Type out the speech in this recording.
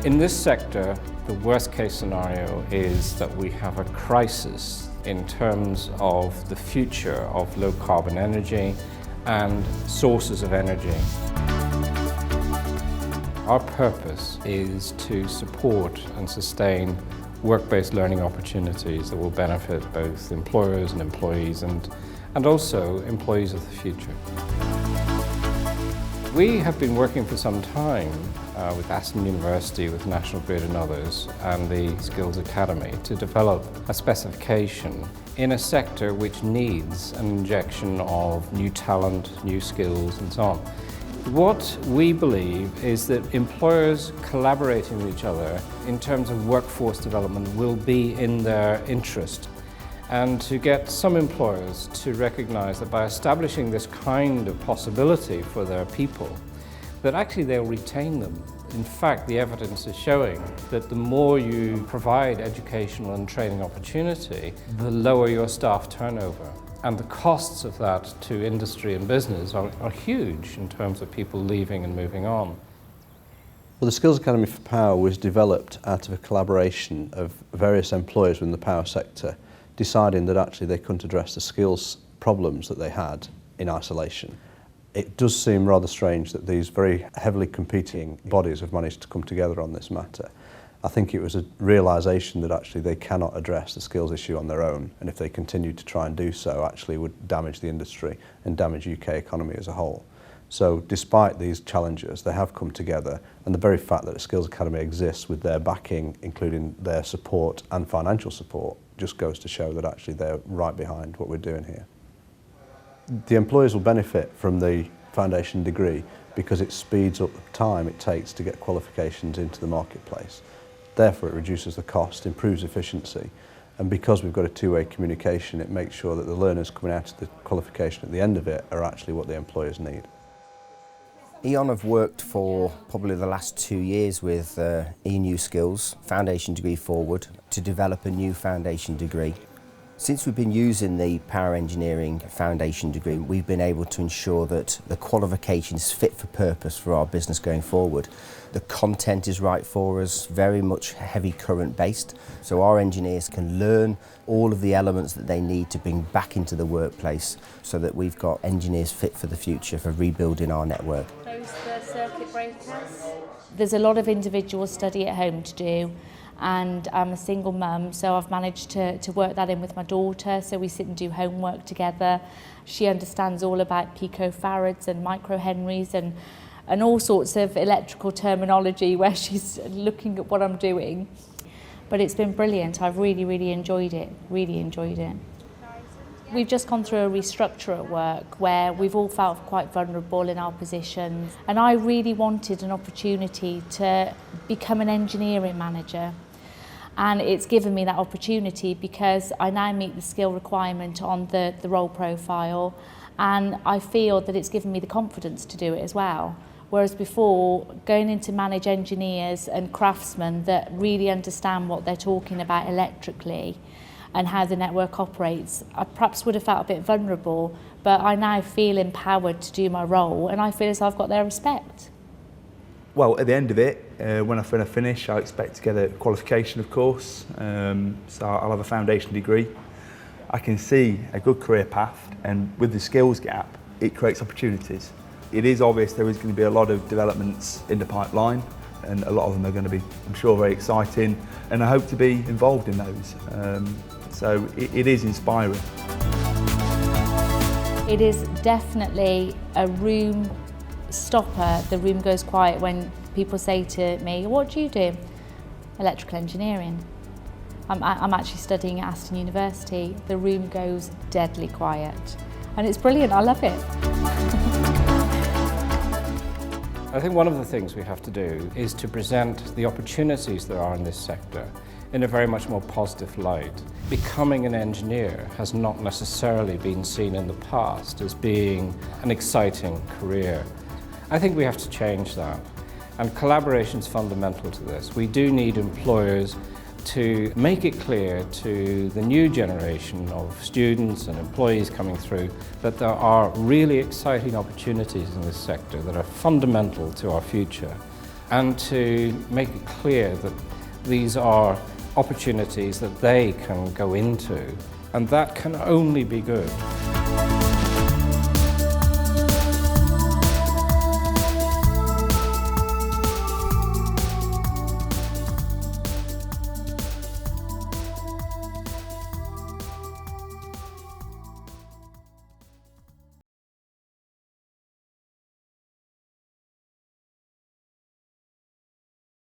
In this sector, the worst case scenario is that we have a crisis in terms of the future of low carbon energy and sources of energy. Our purpose is to support and sustain work-based learning opportunities that will benefit both employers and employees and also employees of the future. We have been working for some time with Aston University, with National Grid and others, and the Skills Academy to develop a specification in a sector which needs an injection of new talent, new skills and so on. What we believe is that employers collaborating with each other in terms of workforce development will be in their interest. And to get some employers to recognise that by establishing this kind of possibility for their people, that actually they'll retain them. In fact, the evidence is showing that the more you provide educational and training opportunity, the lower your staff turnover. And the costs of that to industry and business are huge in terms of people leaving and moving on. Well, the Skills Academy for Power was developed out of a collaboration of various employers within the power sector, deciding that actually they couldn't address the skills problems that they had in isolation. It does seem rather strange that these very heavily competing bodies have managed to come together on this matter. I think it was a realisation that actually they cannot address the skills issue on their own, and if they continue to try and do so, actually would damage the industry and damage UK economy as a whole. So despite these challenges, they have come together, and the very fact that the Skills Academy exists with their backing, including their support and financial support, just goes to show that actually they're right behind what we're doing here. The employers will benefit from the foundation degree because it speeds up the time it takes to get qualifications into the marketplace. Therefore, it reduces the cost, improves efficiency, and because we've got a two-way communication, it makes sure that the learners coming out of the qualification at the end of it are actually what the employers need. E.ON have worked for probably the last 2 years with E-New Skills, foundation degree forward, to develop a new foundation degree. Since we've been using the Power Engineering foundation degree, we've been able to ensure that the qualification is fit for purpose for our business going forward. The content is right for us, very much heavy current based, so our engineers can learn all of the elements that they need to bring back into the workplace so that we've got engineers fit for the future for rebuilding our network. Close the circuit breakers. There's a lot of individual study at home to do, and I'm a single mum, so I've managed to work that in with my daughter, so we sit and do homework together. She understands all about picofarads and microhenries and all sorts of electrical terminology where she's looking at what I'm doing. But it's been brilliant. I've really enjoyed it, We've just gone through a restructure at work where we've all felt quite vulnerable in our positions, and I really wanted an opportunity to become an engineering manager. And it's given me that opportunity because I now meet the skill requirement on the role profile, and I feel that it's given me the confidence to do it as well. Whereas before, going in to manage engineers and craftsmen that really understand what they're talking about electrically and how the network operates, I perhaps would have felt a bit vulnerable, but I now feel empowered to do my role, and I feel as I've got their respect. Well, at the end of it, when I finish, I expect to get a qualification, of course, so I'll have a foundation degree. I can see a good career path, and with the skills gap, it creates opportunities. It is obvious there is going to be a lot of developments in the pipeline, and a lot of them are going to be, I'm sure, very exciting, and I hope to be involved in those. So it is inspiring. It is definitely a room stopper. The room goes quiet when people say to me, "What do you do?" Electrical engineering. I'm actually studying at Aston University. The room goes deadly quiet, and it's brilliant. I love it. I think one of the things we have to do is to present the opportunities there are in this sector in a very much more positive light. Becoming an engineer has not necessarily been seen in the past as being an exciting career. I think we have to change that, and collaboration is fundamental to this. We do need employers to make it clear to the new generation of students and employees coming through that there are really exciting opportunities in this sector that are fundamental to our future, and to make it clear that these are opportunities that they can go into, and that can only be good.